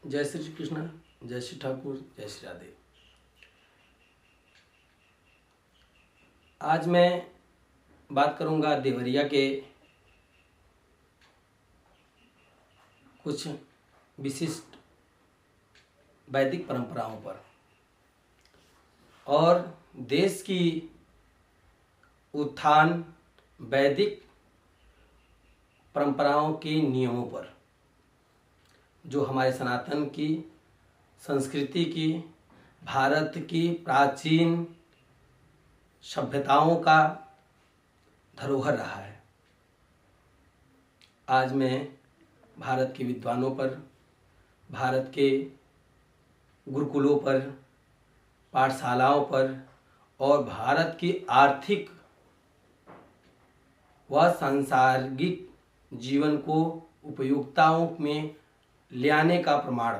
जय श्री कृष्ण, जय श्री ठाकुर, जय श्री राधे। आज मैं बात करूंगा देवरिया के कुछ विशिष्ट वैदिक परंपराओं पर और देश की उत्थान वैदिक परंपराओं के नियमों पर, जो हमारे सनातन की संस्कृति की, भारत की प्राचीन सभ्यताओं का धरोहर रहा है। आज मैं भारत के विद्वानों पर, भारत के गुरुकुलों पर, पाठशालाओं पर और भारत की आर्थिक व सांसारिक जीवन को उपयोगिताओं में ले आने का प्रमाण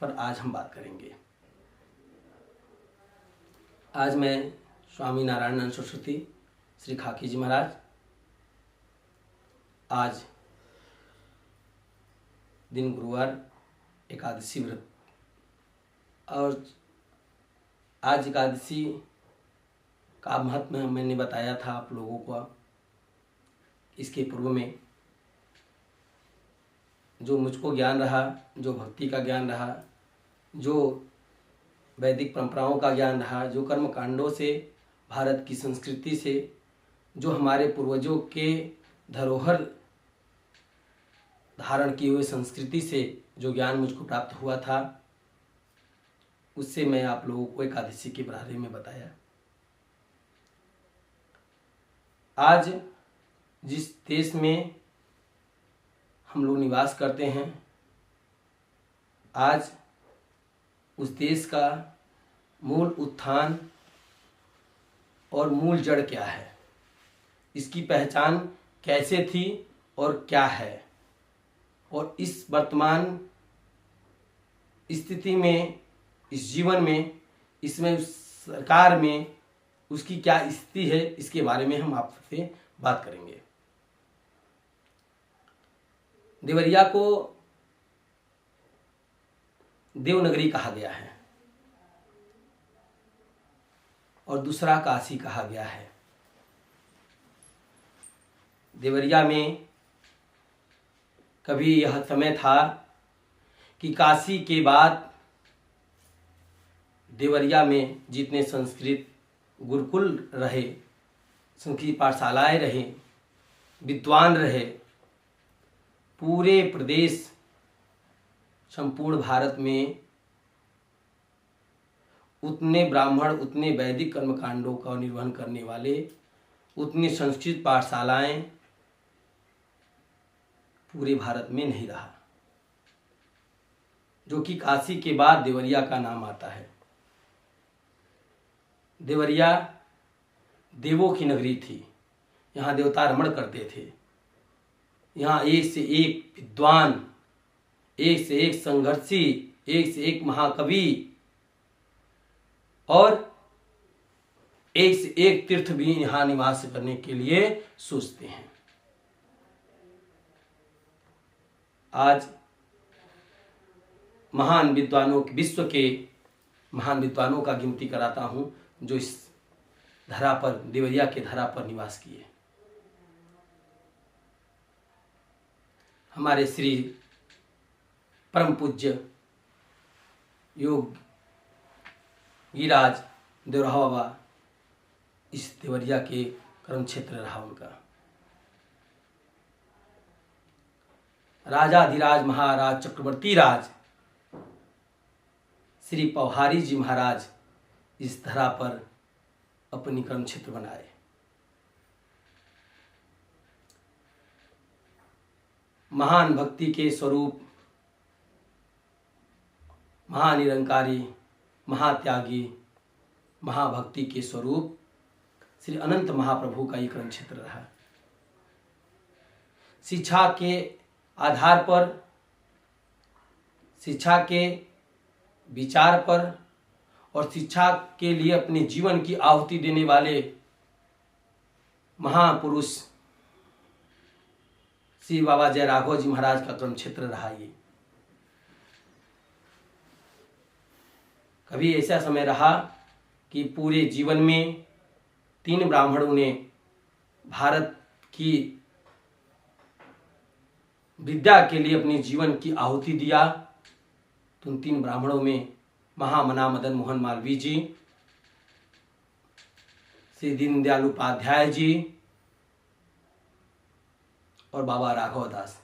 पर आज हम बात करेंगे। आज मैं स्वामी नारायणानंद सरस्वती श्री खाकी जी महाराज, आज दिन गुरुवार, एकादशी व्रत, और आज एकादशी का महत्व मैंने बताया था आप लोगों को। इसके पूर्व में जो मुझको ज्ञान रहा, जो भक्ति का ज्ञान रहा, जो वैदिक परंपराओं का ज्ञान रहा, जो कर्म कांडों से, भारत की संस्कृति से, जो हमारे पूर्वजों के धरोहर धारण की हुई संस्कृति से जो ज्ञान मुझको प्राप्त हुआ था, उससे मैं आप लोगों को एकादशी के बारे में बताया। आज जिस देश में हम लोग निवास करते हैं, आज उस देश का मूल उत्थान और मूल जड़ क्या है, इसकी पहचान कैसे थी और क्या है, और इस वर्तमान स्थिति में, इस जीवन में, इसमें उस सरकार में उसकी क्या स्थिति है, इसके बारे में हम आपसे बात करेंगे। देवरिया को देवनगरी कहा गया है और दूसरा काशी कहा गया है। देवरिया में कभी यह समय था कि काशी के बाद देवरिया में जितने संस्कृत गुरुकुल रहे, संस्कृत पाठशालाएं रहे, विद्वान रहे, पूरे प्रदेश, संपूर्ण भारत में उतने ब्राह्मण, उतने वैदिक कर्मकांडों का निर्वहन करने वाले, उतनी संस्कृत पाठशालाएं पूरे भारत में नहीं रहा, जो कि काशी के बाद देवरिया का नाम आता है। देवरिया देवों की नगरी थी। यहाँ देवता रमण करते थे। यहाँ एक से एक विद्वान, एक से एक संघर्षी, एक से एक महाकवि और एक से एक तीर्थ भी यहाँ निवास करने के लिए सोचते हैं। आज महान विद्वानों, विश्व के महान विद्वानों का गिनती कराता हूँ, जो इस धरा पर, देवरिया के धरा पर निवास किए। हमारे श्री परम पूज्य योग गिरिराज देवराहा बाबा इस देवरिया के कर्म क्षेत्र रहा उनका। राजाधिराज महाराज चक्रवर्ती राज श्री पौहारी जी महाराज इस धरा पर अपनी कर्म क्षेत्र बनाए। महान भक्ति के स्वरूप, महानिरंकारी, महात्यागी, महाभक्ति के स्वरूप श्री अनंत महाप्रभु का ये कर्म क्षेत्र रहा। शिक्षा के आधार पर, शिक्षा के विचार पर और शिक्षा के लिए अपने जीवन की आहुति देने वाले महापुरुष श्री बाबा जय राघव जी महाराज का कर्म क्षेत्र रहा ये। कभी ऐसा समय रहा कि पूरे जीवन में 3 ब्राह्मणों ने भारत की विद्या के लिए अपने जीवन की आहुति दिया। तो उन 3 ब्राह्मणों में महामना मदन मोहन मालवीय जी, श्री दीनदयाल उपाध्याय जी और बाबा राघव दास,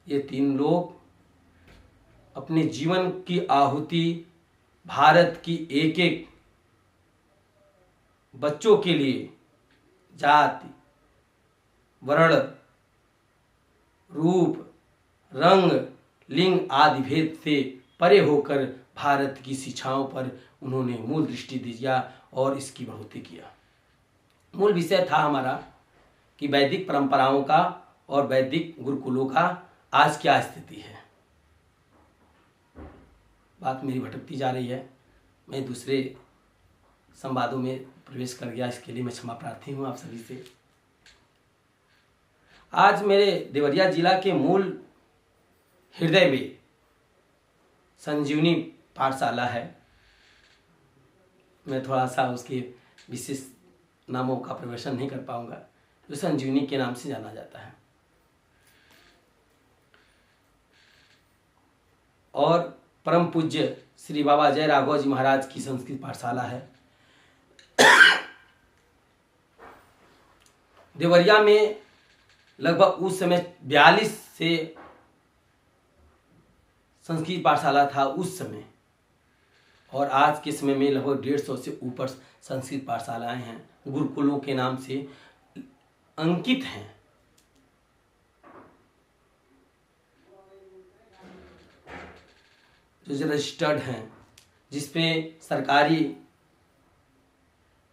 ये 3 लोग अपने जीवन की आहुति भारत की एक एक बच्चों के लिए जाति, वर्ण, रूप, रंग, लिंग आदि भेद से परे होकर भारत की शिक्षाओं पर उन्होंने मूल दृष्टि दिया और इसकी बढ़ोतरी किया। मूल विषय था हमारा कि वैदिक परंपराओं का और वैदिक गुरुकुलों का आज क्या स्थिति है। बात मेरी भटकती जा रही है, मैं दूसरे संवादों में प्रवेश कर गया, इसके लिए मैं क्षमा प्रार्थी हूँ आप सभी से। आज मेरे देवरिया जिला के मूल हृदय में संजीवनी पाठशाला है। मैं थोड़ा सा उसके विशेष नामों का प्रवेशन नहीं कर पाऊंगा, जो संजीवनी के नाम से जाना जाता है। और परम पूज्य श्री बाबा जय राघव जी महाराज की संस्कृत पाठशाला है। देवरिया में लगभग उस समय 42 से संस्कृत पाठशाला था उस समय, और आज के समय में लगभग 150 से ऊपर संस्कृत पाठशालाएं हैं, गुरुकुलों के नाम से अंकित हैं। जो रजिस्टर्ड हैं, जिसपे सरकारी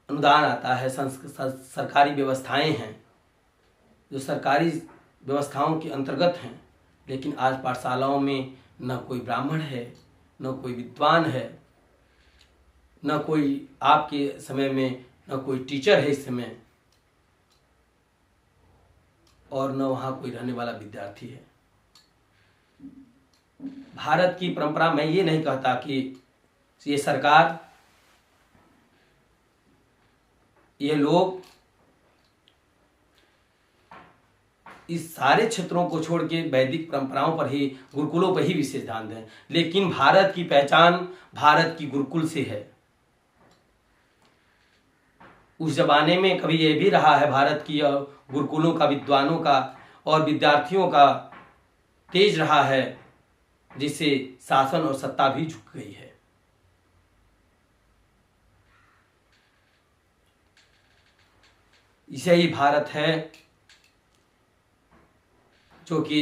अनुदान आता है, सरकारी व्यवस्थाएं हैं जो सरकारी व्यवस्थाओं के अंतर्गत हैं। लेकिन आज पाठशालाओं में न कोई ब्राह्मण है, न कोई विद्वान है, न कोई आपके समय में न कोई टीचर है इस समय, और न वहाँ कोई रहने वाला विद्यार्थी है। भारत की परंपरा, मैं ये नहीं कहता कि ये सरकार, ये लोग इस सारे क्षेत्रों को छोड़ के वैदिक परंपराओं पर ही, गुरुकुलों पर ही विशेष ध्यान दें, लेकिन भारत की पहचान भारत की गुरुकुल से है। उस जमाने में कभी यह भी रहा है, भारत की गुरुकुलों का, विद्वानों का और विद्यार्थियों का तेज रहा है, जिससे शासन और सत्ता भी झुक गई है। इसे ही भारत है जो कि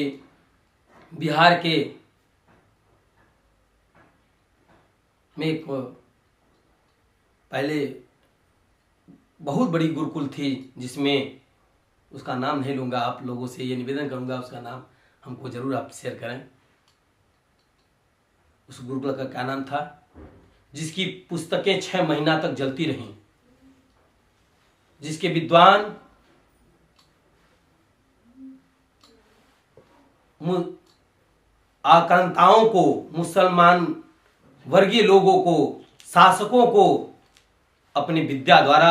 बिहार के में एक पहले बहुत बड़ी गुरुकुल थी, जिसमें उसका नाम नहीं लूँगा, आप लोगों से ये निवेदन करूँगा उसका नाम हमको ज़रूर आप शेयर करें। उस गुरुकुल का क्या नाम था, जिसकी पुस्तकें 6 महीना तक जलती रहीं, जिसके विद्वान आक्रांताओं को, मुसलमान वर्गीय लोगों को, शासकों को अपनी विद्या द्वारा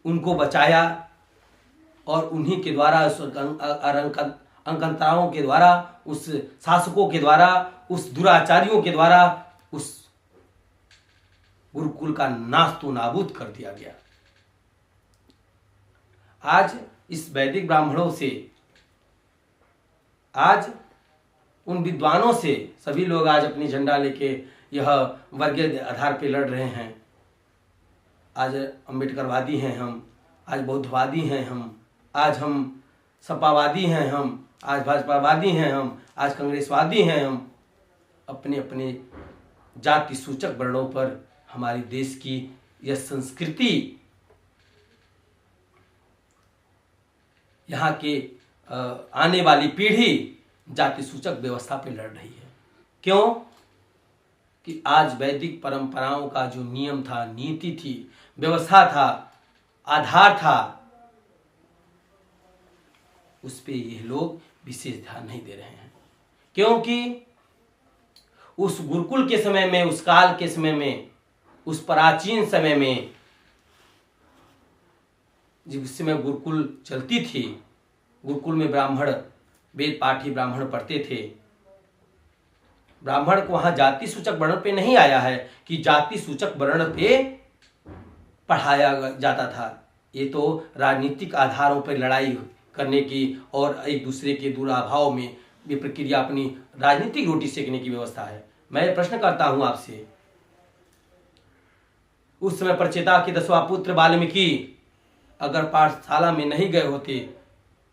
उनको बचाया, और उन्हीं के द्वारा, अंकंताओं के द्वारा, उस शासकों के द्वारा, उस दुराचारियों के द्वारा उस गुरुकुल का नाश तो नाबूद कर दिया गया। आज इस वैदिक ब्राह्मणों से, आज उन विद्वानों से सभी लोग आज अपनी झंडा लेके यह वर्गीय आधार पे लड़ रहे हैं। आज अम्बेडकरवादी हैं हम, आज बौद्धवादी हैं हम, आज हम सपावादी हैं हम, आज भाजपावादी हैं हम, आज कांग्रेसवादी हैं हम। अपने अपने जाति सूचक वर्णों पर हमारे देश की यह संस्कृति, यहाँ के आने वाली पीढ़ी जाति सूचक व्यवस्था पे लड़ रही है। क्यों? कि आज वैदिक परंपराओं का जो नियम था, नीति थी, व्यवस्था था, आधार था, उस पे ये लोग विशेष ध्यान नहीं दे रहे हैं। क्योंकि उस गुरुकुल के समय में, उस काल के समय में, उस प्राचीन समय में, जिस समय गुरुकुल चलती थी, गुरुकुल में ब्राह्मण, वेद पाठी ब्राह्मण पढ़ते थे। ब्राह्मण को वहां जाति सूचक वर्ण पे नहीं आया है कि जाति सूचक वर्ण पे पढ़ाया जाता था। ये तो राजनीतिक आधारों पर लड़ाई करने की और एक दूसरे के दुराभाव में ये प्रक्रिया अपनी राजनीतिक रोटी सेकने की व्यवस्था है। मैं प्रश्न करता हूं आपसे, उस समय प्रचेता के 10वां पुत्र वाल्मीकि अगर पाठशाला में नहीं गए होते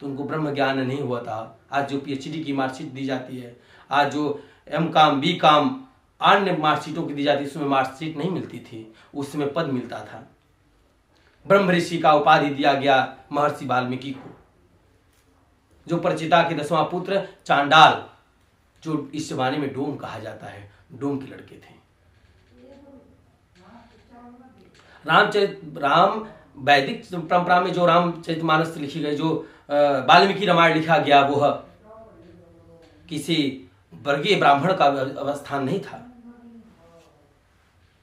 तो उनको ब्रह्म ज्ञान नहीं हुआ था। आज जो पीएचडी की मार्कशीट दी जाती है, आज जो एम.कॉम, बी.कॉम अन्य मार्कशीटों की दी जाती है, उसमें मार्कशीट नहीं मिलती थी, उस समय पद मिलता था। ब्रह्म ऋषि का उपाधि दिया गया महर्षि वाल्मीकि को। जो प्रचेता के 10वां पुत्र चांडाल, जो इस जमाने में डोम कहा जाता है, डोम के लड़के थे। राम वैदिक परंपरा में जो रामचरितमानस लिखी गई, जो वाल्मीकि रामायण लिखा गया, वह किसी वर्गीय ब्राह्मण का अवस्थान नहीं था।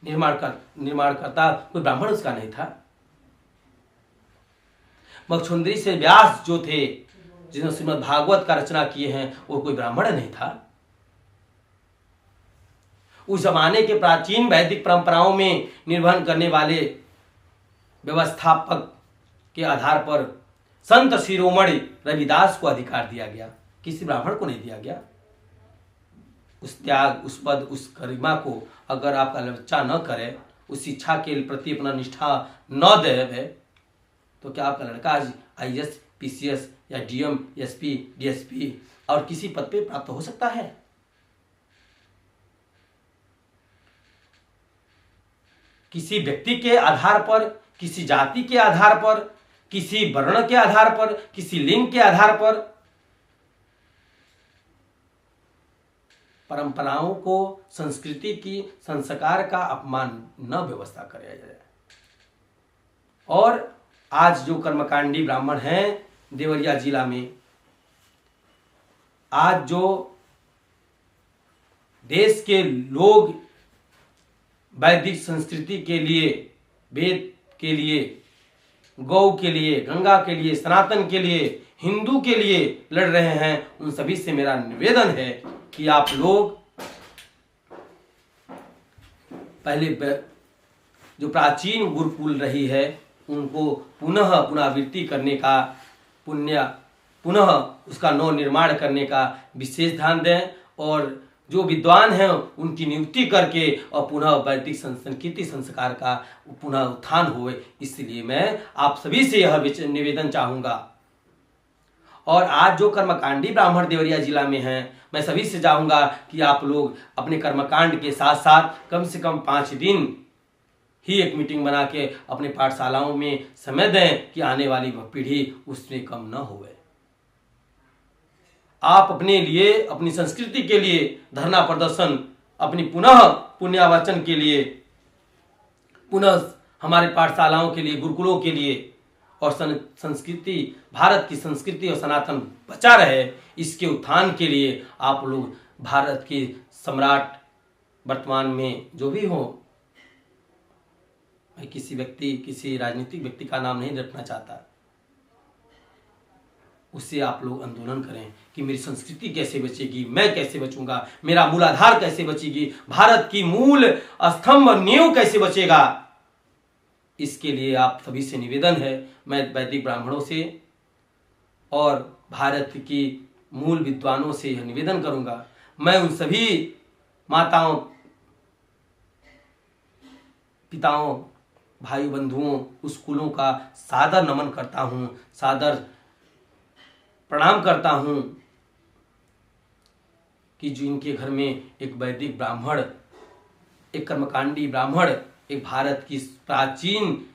निर्माणकर्ता कोई ब्राह्मण उसका नहीं था। मक्षुंद्री से व्यास जो थे, जिन्होंने श्रीमद् भागवत का रचना किए हैं, वो कोई ब्राह्मण नहीं था। उस जमाने के प्राचीन वैदिक परंपराओं में निर्वहन करने वाले व्यवस्थापक के आधार पर संत शिरोमणि रविदास को अधिकार दिया गया, किसी ब्राह्मण को नहीं दिया गया। उस त्याग, उस पद, उस गरिमा को अगर आपका बच्चा न करे, उस शिक्षा के प्रति अपना निष्ठा न दे, तो क्या आपका लड़का आज IAS, PCS या DM, SP, DSP और किसी पद पे प्राप्त हो सकता है? किसी व्यक्ति के आधार पर, किसी जाति के आधार पर, किसी वर्ण के आधार पर, किसी लिंग के आधार पर परंपराओं को, संस्कृति की, संस्कार का अपमान न व्यवस्था कराया जाए। और आज जो कर्मकांडी ब्राह्मण हैं देवरिया जिला में, आज जो देश के लोग वैदिक संस्कृति के लिए, वेद के लिए, गौ के लिए, गंगा के लिए, सनातन के लिए, हिंदू के लिए लड़ रहे हैं, उन सभी से मेरा निवेदन है कि आप लोग पहले जो प्राचीन गुरुकुल रही है उनको पुनः पुनरावृत्ति करने का, पुनः उसका नव निर्माण करने का विशेष ध्यान दें और जो विद्वान हैं उनकी नियुक्ति करके और पुनः वैदिक संस्कृति संस्कार का पुनः उत्थान होए। इसलिए मैं आप सभी से यह निवेदन चाहूँगा। और आज जो कर्मकांडी ब्राह्मण देवरिया जिला में हैं, मैं सभी से चाहूँगा कि आप लोग अपने कर्मकांड के साथ साथ कम से कम 5 दिन ही एक मीटिंग बना के अपने पाठशालाओं में समय दें कि आने वाली पीढ़ी उसमें कम न होवे। आप अपने लिए, अपनी संस्कृति के लिए धरना प्रदर्शन, अपनी पुनः पुण्यावाचन के लिए, पुनः हमारे पाठशालाओं के लिए, गुरुकुलों के लिए और संस्कृति, भारत की संस्कृति और सनातन बचा रहे, इसके उत्थान के लिए आप लोग भारत के सम्राट वर्तमान में जो भी हो, मैं किसी व्यक्ति, किसी राजनीतिक व्यक्ति का नाम नहीं रखना चाहता, उससे आप लोग आंदोलन करें कि मेरी संस्कृति कैसे बचेगी, मैं कैसे बचूंगा, मेरा मूलाधार कैसे बचेगी, भारत की मूल स्तंभ नींव कैसे बचेगा। इसके लिए आप सभी से निवेदन है, मैं वैदिक ब्राह्मणों से और भारत की मूल विद्वानों से यह निवेदन करूंगा। मैं उन सभी माताओं, पिताओं, भाई बंधुओं, उस कुलों का सादर नमन करता हूं, सादर प्रणाम करता हूं कि जो इनके घर में एक वैदिक ब्राह्मण, एक कर्मकांडी ब्राह्मण, एक भारत की प्राचीन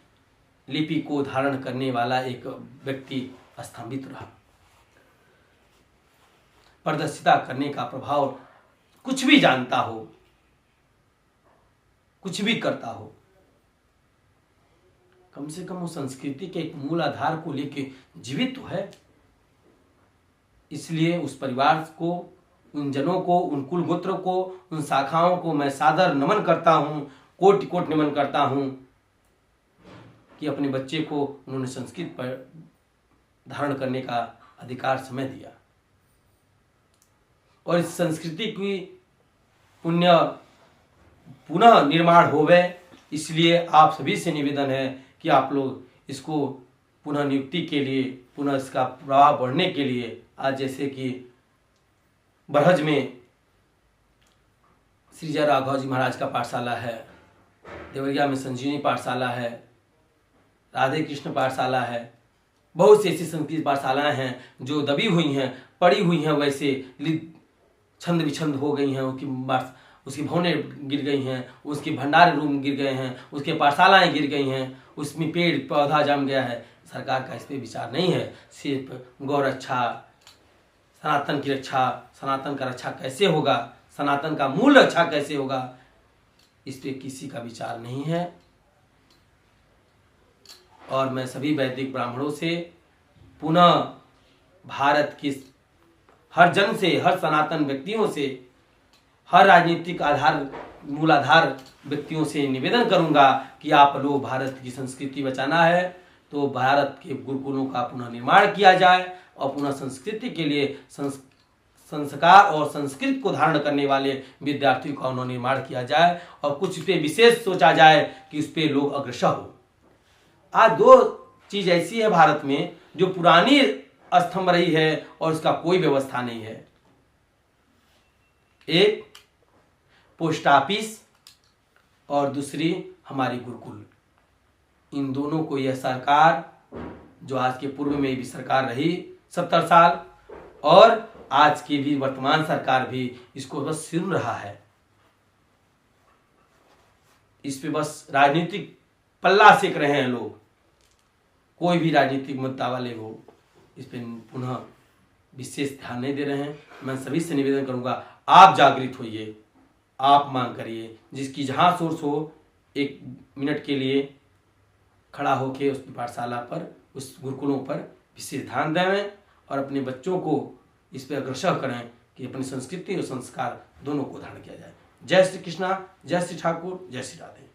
लिपि को धारण करने वाला एक व्यक्ति स्तंभित रहा। प्रदर्शिता करने का प्रभाव, कुछ भी जानता हो, कुछ भी करता हो, कम से कम उस संस्कृति के एक मूल आधार को लेके जीवित तो है। इसलिए उस परिवार को उन जनों को, उन कुल गोत्र को, उन शाखाओं को मैं सादर नमन करता हूँ, कोटि कोटि नमन करता हूँ कि अपने बच्चे को उन्होंने संस्कृत पर धारण करने का अधिकार समय दिया और इस संस्कृति की पुनः निर्माण होवे। इसलिए आप सभी से निवेदन है कि आप लोग इसको पुनः नियुक्ति के लिए, पुनः इसका प्रभाव बढ़ने के लिए, आज जैसे कि बरहज में श्री जय राघव जी महाराज का पाठशाला है, देवरिया में संजीवनी पाठशाला है, राधे कृष्ण पाठशाला है, बहुत सी ऐसी संस्कृत पाठशालाएं हैं जो दबी हुई हैं, पड़ी हुई हैं, वैसे छंद विछंद हो गई हैं, उसकी भवनें गिर गई हैं, उसके भंडार रूम गिर गए हैं, उसके पाठशालाएं गिर गई हैं, उसमें पेड़ पौधा जम गया है। सरकार का इस पर विचार नहीं है। सिर्फ गौ रक्षा, सनातन की रक्षा, सनातन का रक्षा कैसे होगा, सनातन का मूल रक्षा कैसे होगा, इस पर किसी का विचार नहीं है। और मैं सभी वैदिक ब्राह्मणों से पुनः भारत की हर जन से, हर सनातन व्यक्तियों से, हर राजनीतिक मूलाधार व्यक्तियों से निवेदन करूंगा कि आप लोग भारत की संस्कृति बचाना है तो भारत के गुरुकुलों का पुनः निर्माण किया जाए और पुनः संस्कृति के लिए संस्कार और संस्कृत को धारण करने वाले विद्यार्थियों का पुनः निर्माण किया जाए और कुछ पे विशेष सोचा जाए कि उस पर लोग अग्रसर हो। आज दो चीज ऐसी है भारत में जो पुरानी स्तंभ रही है और उसका कोई व्यवस्था नहीं है। एक पोस्ट ऑफिस और दूसरी हमारी गुरुकुल। इन दोनों को यह सरकार, जो आज के पूर्व में भी सरकार रही 70 साल और आज की भी वर्तमान सरकार भी इसको बस सुन रहा है। इस पे बस राजनीतिक पल्ला सेक रहे हैं लोग। कोई भी राजनीतिक मुद्दा वाले वो इस पे पुनः विशेष ध्यान नहीं दे रहे हैं। मैं सभी से निवेदन करूंगा, आप जागृत होइए, आप मांग करिए, जिसकी जहां सोर्स हो 1 मिनट के लिए खड़ा होके उस पाठशाला पर, उस गुरुकुलों पर विशेष ध्यान दें और अपने बच्चों को इस पर अग्रसर करें कि अपनी संस्कृति और संस्कार दोनों को धारण किया जाए। जय श्री कृष्णा, जय श्री ठाकुर, जय श्री राधे।